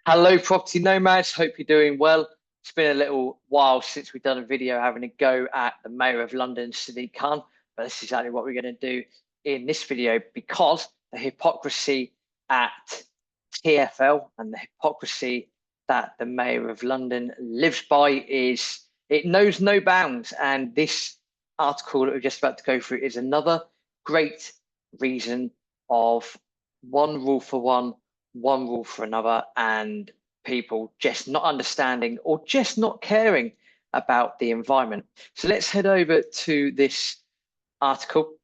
Hello, property nomads. Hope you're doing well. It's been a little while since we've done a video having a go at the Mayor of London, Sadiq Khan, but this is exactly what we're going to do in this video because the hypocrisy at TfL and the hypocrisy that the Mayor of London lives by it knows no bounds. And this article that we're just about to go through is another great reason of one rule for one rule for another, and people just not understanding or just not caring about the environment. So let's head over to this article.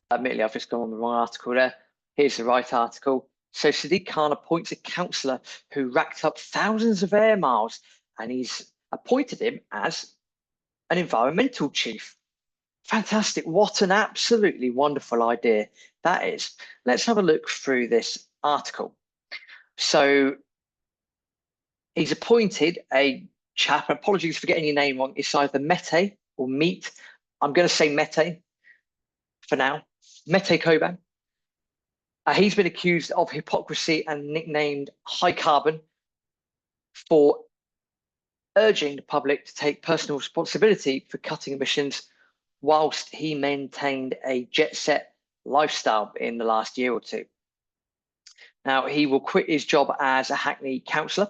Admittedly, I've just gone on the wrong article there. Here's the right article. So Sadiq Khan appoints a councillor who racked up thousands of air miles, and he's appointed him as an environmental chief. Fantastic. What an absolutely wonderful idea that is. Let's have a look through this article. So he's appointed a chap, apologies for getting your name wrong, it's either Mete or Meet. I'm going to say Mete for now. Mete Koban. He's been accused of hypocrisy and nicknamed High Carbon for urging the public to take personal responsibility for cutting emissions whilst he maintained a jet-set lifestyle in the last year or two. Now, he will quit his job as a Hackney councillor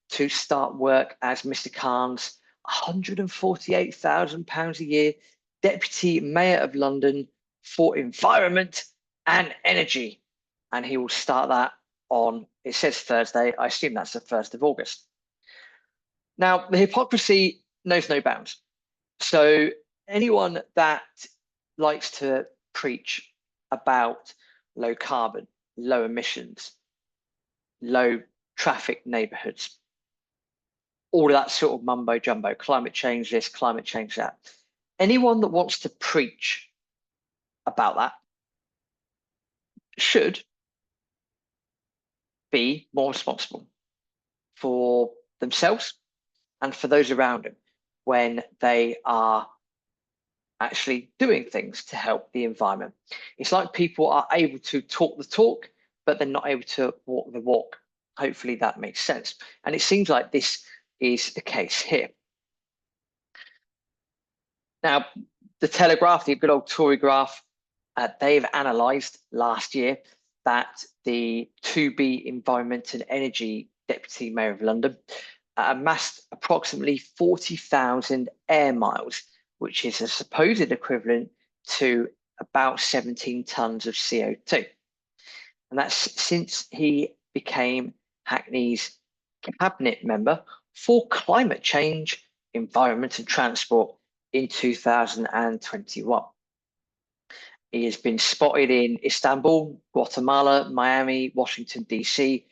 to start work as Mr. Khan's £148,000 a year Deputy Mayor of London for Environment and Energy. And he will start that on, it says Thursday, I assume that's the 1st of August. Now, the hypocrisy knows no bounds. So anyone that likes to preach about low carbon, low emissions, low traffic neighborhoods, all of that sort of mumbo jumbo, climate change this, climate change that. Anyone that wants to preach about that should be more responsible for themselves and for those around them when they are actually doing things to help the environment. It's like people are able to talk the talk, but they're not able to walk the walk. Hopefully that makes sense. And it seems like this is the case here. Now, the Telegraph, the good old Tory graph, they've analysed last year that the to-be Environment and Energy Deputy Mayor of London amassed approximately 40,000 air miles, which is a supposed equivalent to about 17 tons of CO2. And that's since he became Hackney's cabinet member for climate change, environment and transport in 2021. He has been spotted in Istanbul, Guatemala, Miami, Washington, D.C.,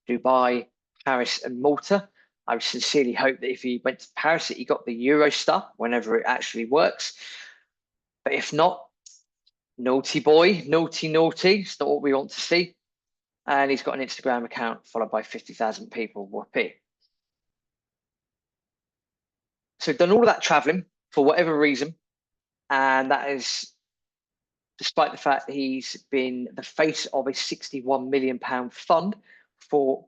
Dubai, Paris and Malta. I would sincerely hope that if he went to Paris, that he got the Eurostar whenever it actually works. But if not, naughty boy, naughty, naughty. It's not what we want to see. And he's got an Instagram account followed by 50,000 people. Whoopee. So done all of that traveling for whatever reason. And that is despite the fact that he's been the face of a £61 million fund for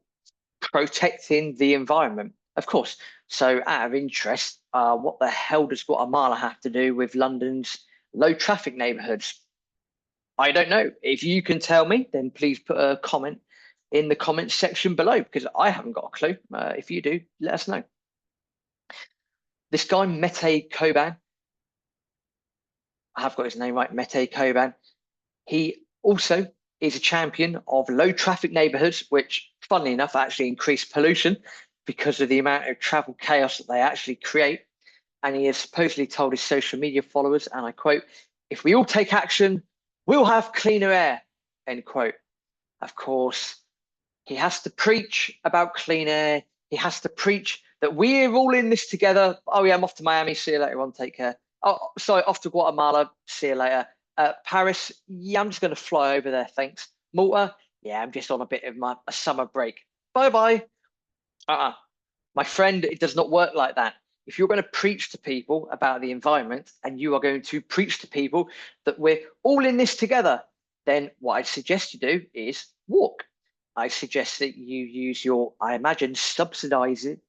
protecting the environment. Of course. So out of interest, what the hell does Guatemala have to do with London's low traffic neighborhoods? I don't know. If you can tell me, then please put a comment in the comments section below, because I haven't got a clue. If you do, let us know. This guy, Mete Koban, I have got his name right, Mete Koban. He also is a champion of low traffic neighborhoods, which, funnily enough, actually increase pollution because of the amount of travel chaos that they actually create. And he has supposedly told his social media followers, and I quote, "If we all take action, we'll have cleaner air," end quote. Of course, he has to preach about clean air. He has to preach that we're all in this together. Oh yeah, I'm off to Miami. See you later on. Take care. Oh, sorry, off to Guatemala. See you later. Paris, yeah, I'm just going to fly over there. Thanks. Malta, yeah, I'm just on a bit of a summer break. Bye-bye. My friend, it does not work like that. If you're going to preach to people about the environment and you are going to preach to people that we're all in this together, then what I'd suggest you do is walk. I suggest that you use your, I imagine, subsidizing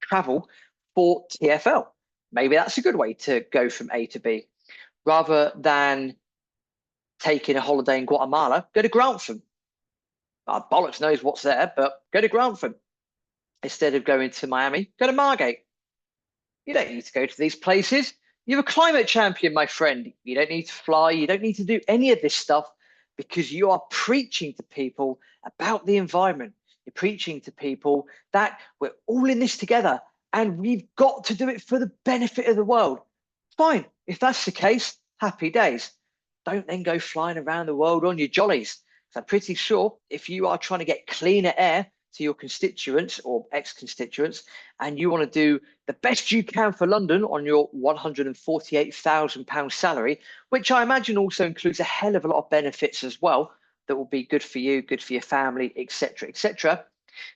travel for TFL. Maybe that's a good way to go from A to B. Rather than taking a holiday in Guatemala, go to Grantham. Bollocks knows what's there, but go to Grantham. Instead of going to Miami, go to Margate. You don't need to go to these places. You're a climate champion, my friend. You don't need to fly. You don't need to do any of this stuff because you are preaching to people about the environment. You're preaching to people that we're all in this together and we've got to do it for the benefit of the world. Fine. If that's the case, happy days. Don't then go flying around the world on your jollies. So I'm pretty sure if you are trying to get cleaner air to your constituents or ex-constituents, and you want to do the best you can for London on your £148,000 salary, which I imagine also includes a hell of a lot of benefits as well that will be good for you, good for your family, etc., etc.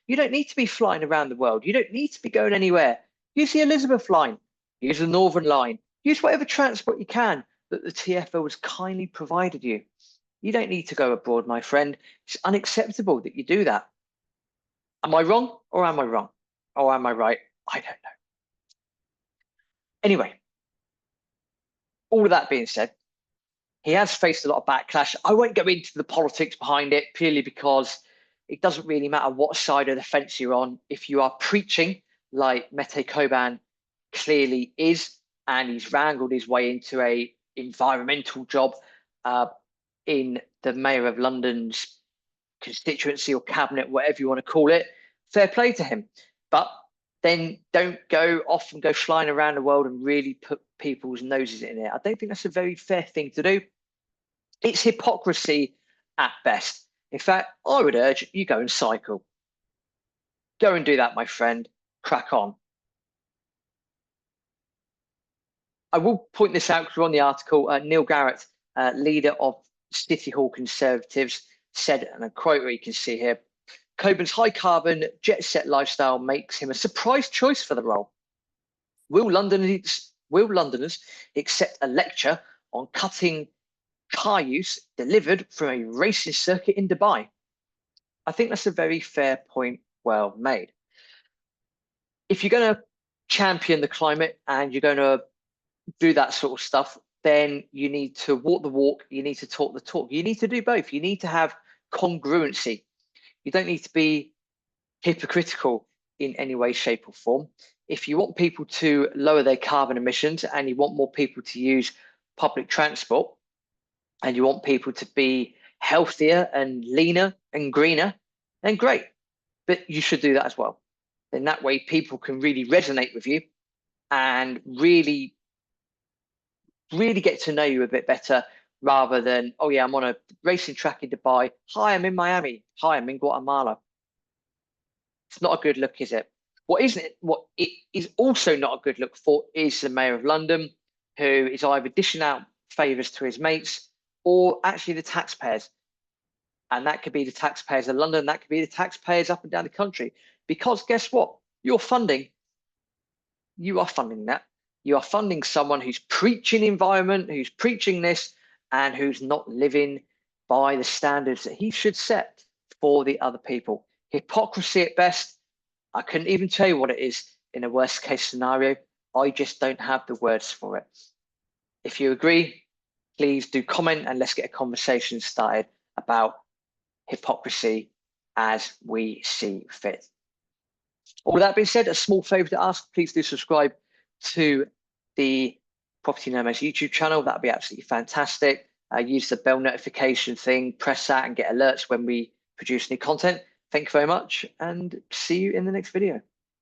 You don't need to be flying around the world. You don't need to be going anywhere. Use the Elizabeth line, use the Northern line, use whatever transport you can that the TfL has kindly provided you. You don't need to go abroad, my friend. It's unacceptable that you do that. Am I wrong or am I wrong? Or am I right? I don't know. Anyway, all of that being said, he has faced a lot of backlash. I won't go into the politics behind it purely because it doesn't really matter what side of the fence you're on. If you are preaching like Mete Koban clearly is, and he's wrangled his way into a environmental job in the Mayor of London's constituency or cabinet, whatever you want to call it, fair play to him. But then don't go off and go flying around the world and really put people's noses in it. I don't think that's a very fair thing to do. It's hypocrisy at best. In fact, I would urge you go and cycle. Go and do that, my friend. Crack on. I will point this out because we're on the article. Neil Garrett, leader of City Hall Conservatives, said, and I quote what you can see here, Coban's high carbon jet set lifestyle makes him a surprise choice for the role. Will Londoners accept a lecture on cutting car use delivered from a racing circuit in Dubai? I think that's a very fair point, well made. If you're going to champion the climate and you're going to do that sort of stuff, then you need to walk the walk, you need to talk the talk. You need to do both. You need to have congruency. You don't need to be hypocritical in any way, shape, or form. If you want people to lower their carbon emissions and you want more people to use public transport and you want people to be healthier and leaner and greener, then great. But you should do that as well. Then that way people can really resonate with you and really get to know you a bit better rather than, oh yeah, I'm on a racing track in Dubai. Hi, I'm in Miami. Hi, I'm in Guatemala. It's not a good look, is it? What it is also not a good look for is the Mayor of London, who is either dishing out favours to his mates or actually the taxpayers. And that could be the taxpayers of London, that could be the taxpayers up and down the country. Because guess what? You are funding that. You are funding someone who's preaching environment, who's preaching this, and who's not living by the standards that he should set for the other people. Hypocrisy at best. I couldn't even tell you what it is in a worst case scenario. I just don't have the words for it. If you agree, please do comment and let's get a conversation started about hypocrisy as we see fit. All that being said, a small favor to ask, please do subscribe to the Property Nomads YouTube channel. That'd be absolutely fantastic. Use the bell notification thing, press that and get alerts when we produce new content. Thank you very much and see you in the next video.